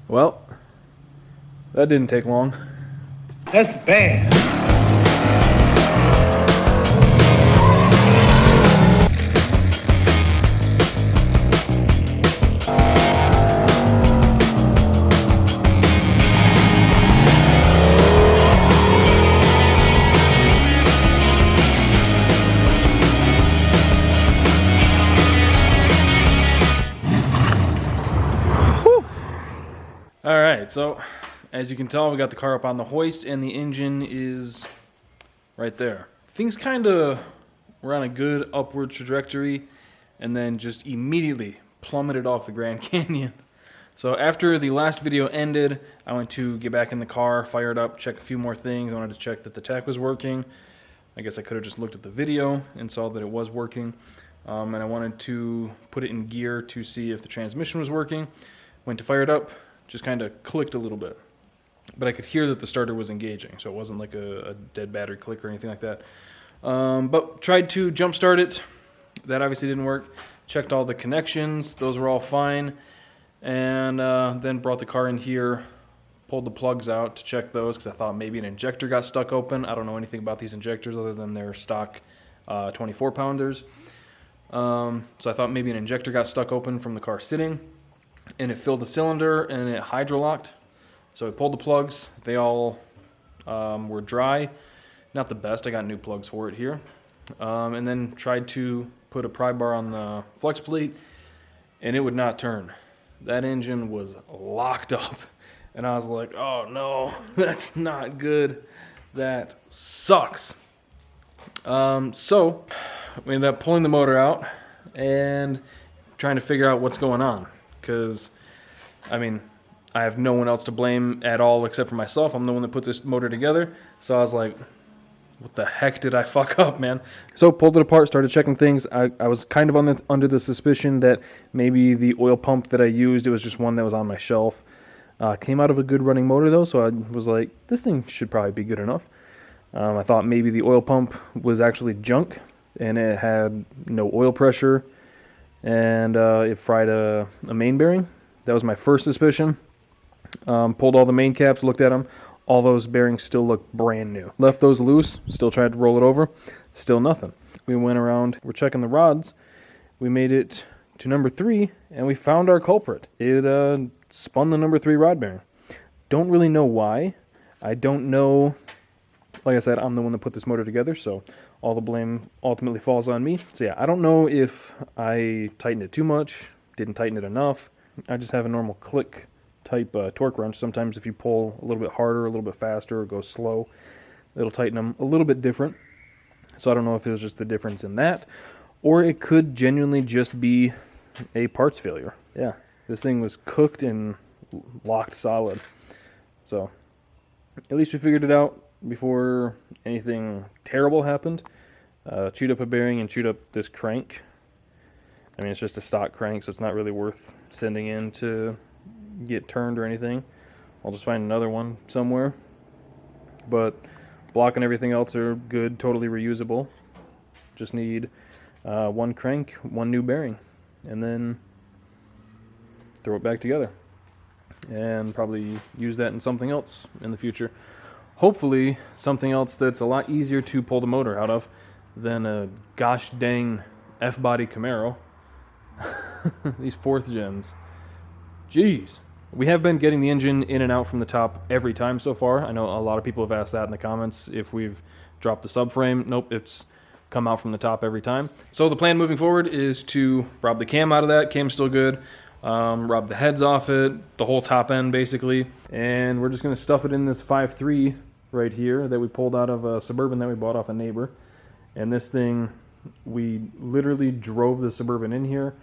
Well, that didn't take long. That's bad. Alright, so as you can tell, we got the car up on the hoist and the engine is right there. Things kind of were on a good upward trajectory and then just immediately plummeted off the Grand Canyon. So after the last video ended, I went to get back in the car, fire it up, check a few more things. I wanted to check that the tach was working. I guess I could have just looked at the video and saw that it was working. And I wanted to put it in gear to see if the transmission was working. Went to fire it up. Just kind of clicked a little bit. But I could hear that the starter was engaging, so it wasn't like a dead battery click or anything like that. But tried to jump start it. That obviously didn't work. Checked all the connections. Those were all fine. And then brought the car in here, pulled the plugs out to check those because I thought maybe an injector got stuck open. I don't know anything about these injectors other than their stock 24-pounders. So I thought maybe an injector got stuck open from the car sitting. And it filled the cylinder and it hydrolocked. So I pulled the plugs. They all were dry. Not the best. I got new plugs for it here. And then tried to put a pry bar on the flex plate and it would not turn. That engine was locked up. And I was like, oh no, that's not good. That sucks. So we ended up pulling the motor out and trying to figure out what's going on. Because, I mean, I have no one else to blame at all except for myself. I'm the one that put this motor together. So I was like, what the heck did I fuck up, man? So pulled it apart, started checking things. I was kind of under the suspicion that maybe the oil pump that I used, it was just one that was on my shelf. Came out of a good running motor, though, so I was like, this thing should probably be good enough. I thought maybe the oil pump was actually junk, and it had no oil pressure. And it fried a main bearing. That was my first suspicion. Pulled all the main caps, looked at them. All those bearings still look brand new. Left those loose, still tried to roll it over. Still nothing. We went around, we're checking the rods. We made it to number 3, and we found our culprit. It spun the number 3 rod bearing. Don't really know why. I don't know. Like I said, I'm the one that put this motor together, so all the blame ultimately falls on me. So yeah, I don't know if I tightened it too much, didn't tighten it enough. I just have a normal click type torque wrench. Sometimes if you pull a little bit harder, a little bit faster, or go slow, it'll tighten them a little bit different. So I don't know if it was just the difference in that, or it could genuinely just be a parts failure. Yeah, this thing was cooked and locked solid. So at least we figured it out before anything terrible happened. Chewed up a bearing and chewed up this crank. I mean, it's just a stock crank, so it's not really worth sending in to get turned or anything. I'll just find another one somewhere. But block and everything else are good, totally reusable. Just need one crank, one new bearing, and then throw it back together. And probably use that in something else in the future. Hopefully something else that's a lot easier to pull the motor out of than a gosh dang F-body Camaro. These 4th gens. Jeez. We have been getting the engine in and out from the top every time so far. I know a lot of people have asked that in the comments if we've dropped the subframe. Nope, it's come out from the top every time. So the plan moving forward is to rob the cam out of that. Cam's still good. Rob the heads off it, the whole top end basically. And we're just going to stuff it in this 5.3 right here that we pulled out of a Suburban that we bought off a neighbor. And this thing, we literally drove the Suburban in here.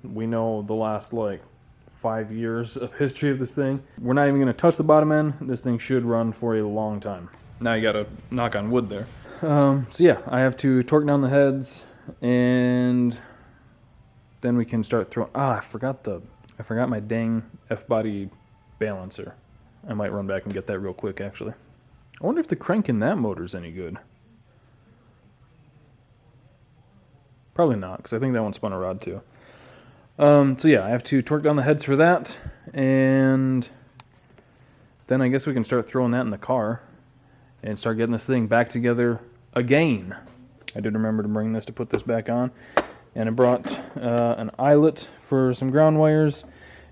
We know the last like 5 years of history of this thing. We're not even going to touch the bottom end. This thing should run for a long time. Now you got to knock on wood there. So yeah, I have to torque down the heads and then we can start throwing. I forgot my dang F-body balancer. I might run back and get that real quick actually. I wonder if the crank in that motor is any good. Probably not, because I think that one spun a rod too. So yeah, I have to torque down the heads for that, and then I guess we can start throwing that in the car and start getting this thing back together again. I did remember to bring this to put this back on, and I brought an eyelet for some ground wires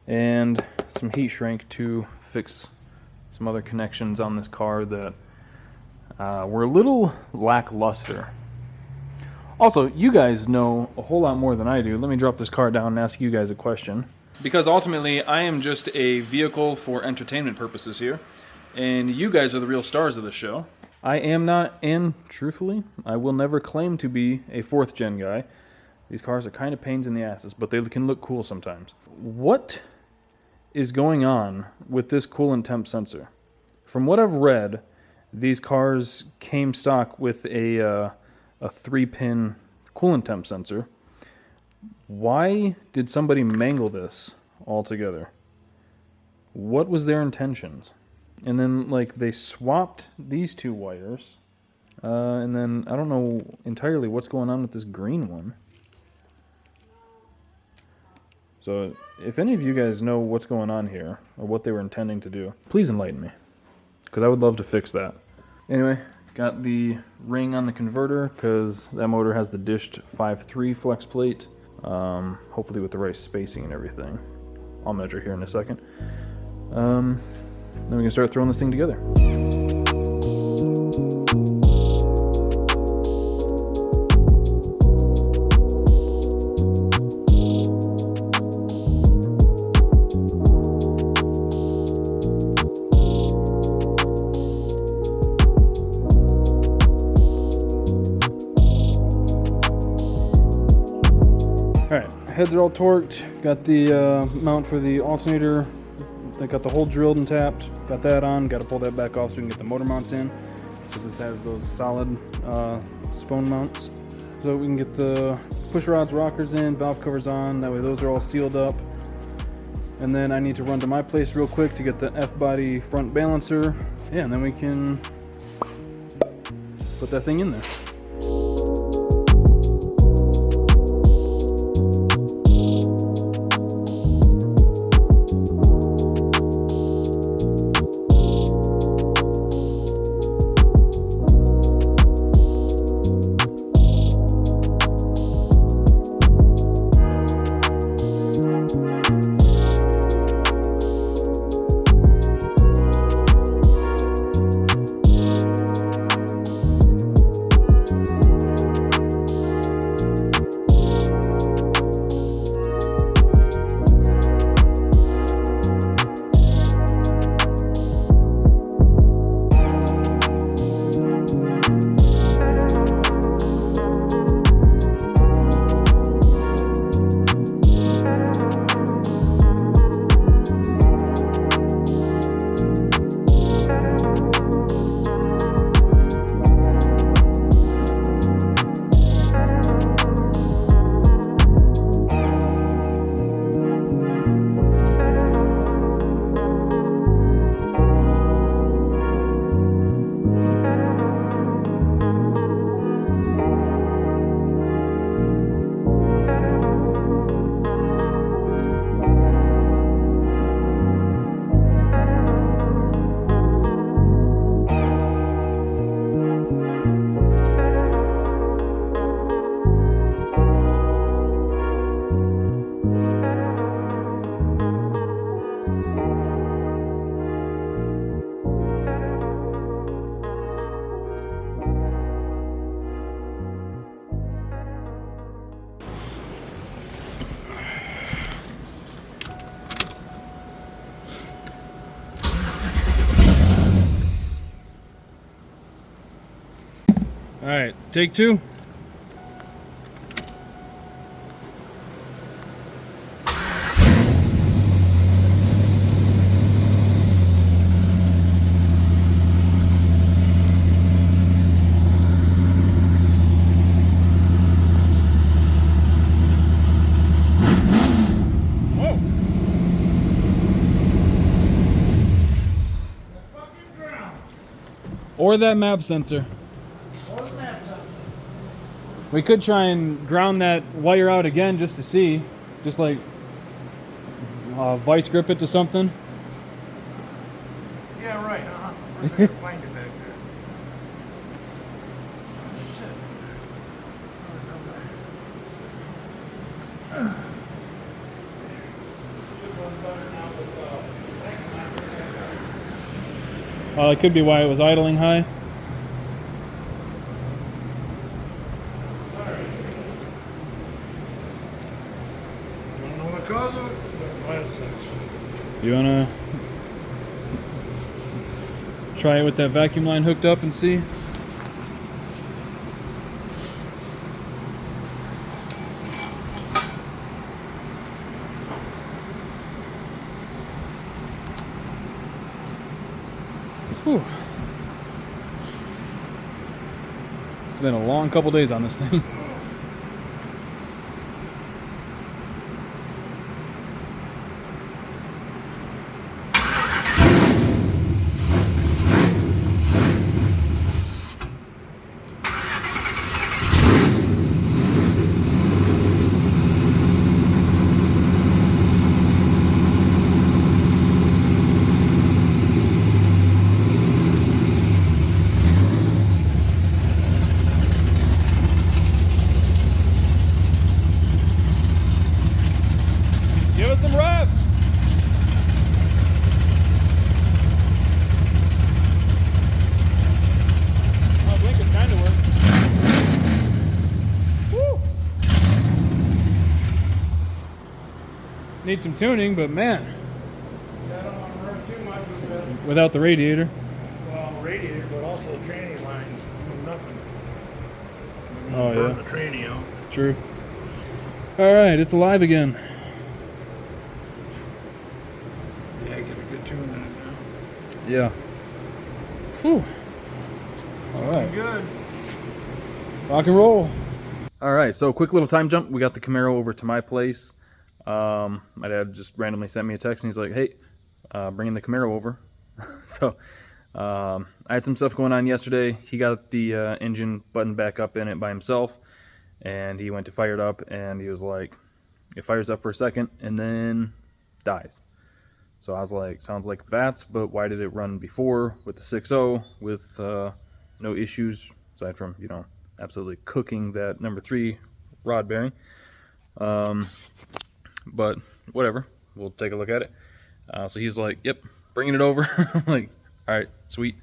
and some heat shrink to fix some other connections on this car that were a little lackluster. Also, you guys know a whole lot more than I do. Let me drop this car down and ask you guys a question. Because ultimately, I am just a vehicle for entertainment purposes here, and you guys are the real stars of the show. I am not, and truthfully, I will never claim to be a 4th gen guy. These cars are kind of pains in the asses, but they can look cool sometimes. What is going on with this coolant temp sensor? From what I've read, these cars came stock with a 3-pin coolant temp sensor. Why did somebody mangle this altogether? What was their intentions? And then, like, they swapped these 2 wires, and then I don't know entirely what's going on with this green one. So, if any of you guys know what's going on here, or what they were intending to do, please enlighten me, because I would love to fix that. Anyway, got the ring on the converter, because that motor has the dished 5.3 flex plate, hopefully with the right spacing and everything. I'll measure here in a second. Then we can start throwing this thing together. Alright, heads are all torqued, got the mount for the alternator. I got the hole drilled and tapped, got that on, got to pull that back off so we can get the motor mounts in. So this has those solid spone mounts. So we can get the push rods, rockers in, valve covers on, that way those are all sealed up. And then I need to run to my place real quick to get the F-body front balancer. Yeah, and then we can put that thing in there. All right, take 2. Or that map sensor. We could try and ground that wire out again just to see. Just like vice grip it to something. Yeah, right. First I gotta find it back there. It could be why it was idling high. You wanna know what caused it? Last section. You wanna try it with that vacuum line hooked up and see? Whew. It's been a long couple days on this thing. Give us some revs. Oh, blinkers kind of work. Woo. Need some tuning, but man, Yeah, I don't want to run too much with the without the radiator. radiator, but also the tranny lines from nothing. Oh, Burn yeah. the tranny out. True. All right, it's alive again. Yeah, get a good tune on it now. Yeah. Whew. All right. Good. Rock and roll. All right, so quick little time jump. We got the Camaro over to my place. My dad just randomly sent me a text and he's like, "Hey, bringing the Camaro over." So I had some stuff going on yesterday. He got the engine buttoned back up in it by himself, and he went to fire it up, and he was like, it fires up for a second and then dies. So I was like, sounds like VATS, but why did it run before with the 6.0 with no issues aside from, you know, absolutely cooking that number 3 rod bearing? But whatever, we'll take a look at it. So he's like, yep, bringing it over. I'm like, all right, sweet.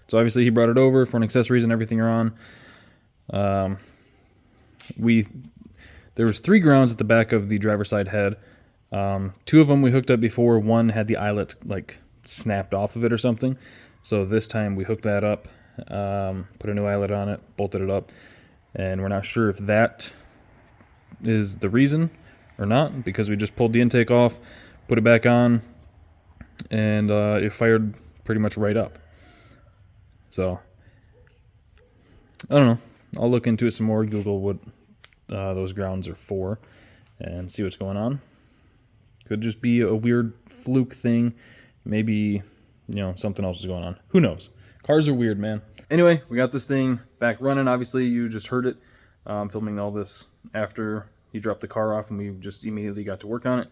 So obviously he brought it over for an accessories and everything are on. There was 3 grounds at the back of the driver's side head. 2 of them we hooked up before. One had the eyelet like snapped off of it or something. So this time we hooked that up, put a new eyelet on it, bolted it up, and we're not sure if that is the reason or not, because we just pulled the intake off, put it back on, and it fired pretty much right up. So I don't know. I'll look into it some more, Google what those grounds are for, and see what's going on. Could just be a weird fluke thing. Maybe, you know, something else is going on. Who knows? Cars are weird, man. Anyway, we got this thing back running. Obviously, you just heard it. Filming all this after he dropped the car off, and we just immediately got to work on it.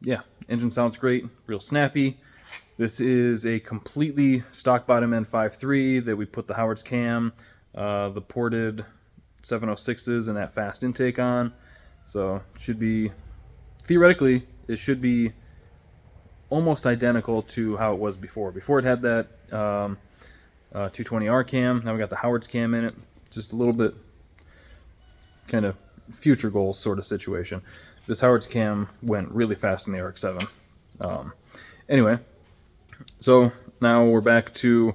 Yeah, engine sounds great. Real snappy. This is a completely stock bottom end 5.3 that we put the Howard's cam, the ported 706s, and that fast intake on. So it should be, theoretically, it should be almost identical to how it was before. Before it had that 220R cam. Now we got the Howard's cam in it. Just a little bit kind of future goals sort of situation. This Howard's cam went really fast in the RX-7. Anyway, so now we're back to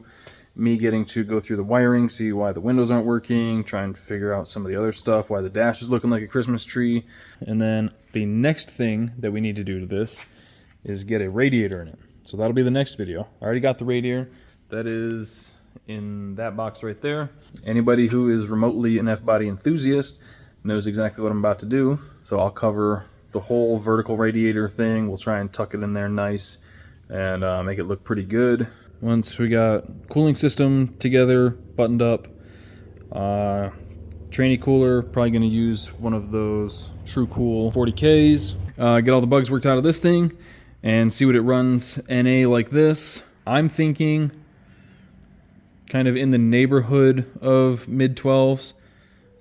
me getting to go through the wiring, see why the windows aren't working, trying to figure out some of the other stuff, why the dash is looking like a Christmas tree. And then the next thing that we need to do to this is get a radiator in it. So that'll be the next video. I already got the radiator. That is in that box right there. Anybody who is remotely an F-body enthusiast knows exactly what I'm about to do. So I'll cover the whole vertical radiator thing. We'll try and tuck it in there nice and make it look pretty good. Once we got cooling system together, buttoned up, tranny cooler, probably going to use one of those True Cool 40Ks. get all the bugs worked out of this thing, and see what it runs NA like this. I'm thinking kind of in the neighborhood of mid-12s.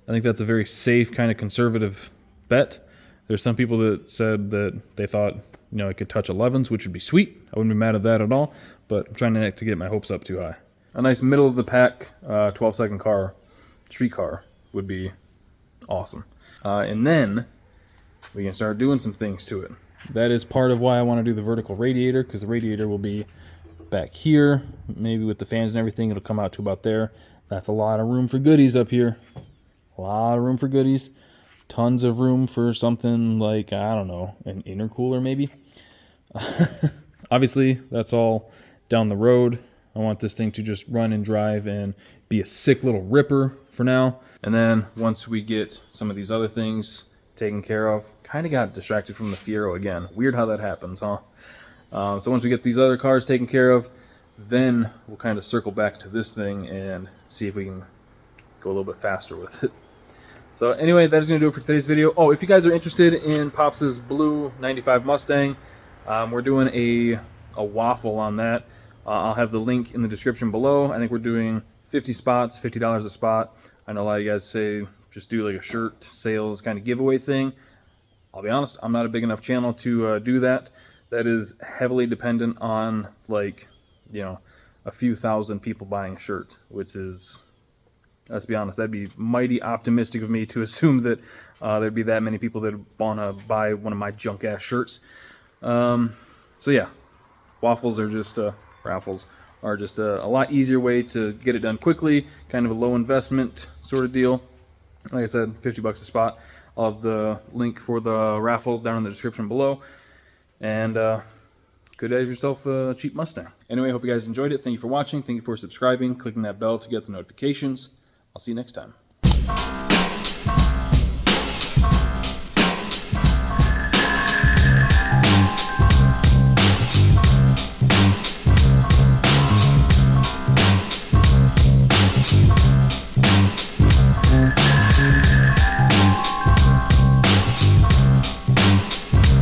I think that's a very safe, kind of conservative bet. There's some people that said that they thought, you know, it could touch 11s, which would be sweet. I wouldn't be mad at that at all, but I'm trying not to get my hopes up too high. A nice middle-of-the-pack 12-second car, street car, would be awesome. And then we can start doing some things to it. That is part of why I want to do the vertical radiator, because the radiator will be back here. Maybe with the fans and everything, it'll come out to about there. That's a lot of room for goodies up here. A lot of room for goodies. Tons of room for something like, I don't know, an intercooler maybe. Obviously, that's all down the road. I want this thing to just run and drive and be a sick little ripper for now. And then once we get some of these other things taken care of, kind of got distracted from the Fiero again. Weird how that happens, huh? So once we get these other cars taken care of, then we'll kind of circle back to this thing and see if we can go a little bit faster with it. So anyway, that is going to do it for today's video. Oh, if you guys are interested in Pops' blue 95 Mustang, we're doing a waffle on that. I'll have the link in the description below. I think we're doing 50 spots, $50 a spot. I know a lot of you guys say just do like a shirt sales kind of giveaway thing. I'll be honest, I'm not a big enough channel to do that. That is heavily dependent on, like, you know, a few thousand people buying a shirt, which is, let's be honest, that'd be mighty optimistic of me to assume that there'd be that many people that want to buy one of my junk ass shirts. So yeah, waffles are just raffles are just a lot easier way to get it done quickly, kind of a low investment sort of deal. Like I said, 50 bucks a spot. I'll have the link for the raffle down in the description below. And go have yourself a cheap Mustang. Anyway, I hope you guys enjoyed it. Thank you for watching. Thank you for subscribing, clicking that bell to get the notifications. I'll see you next time.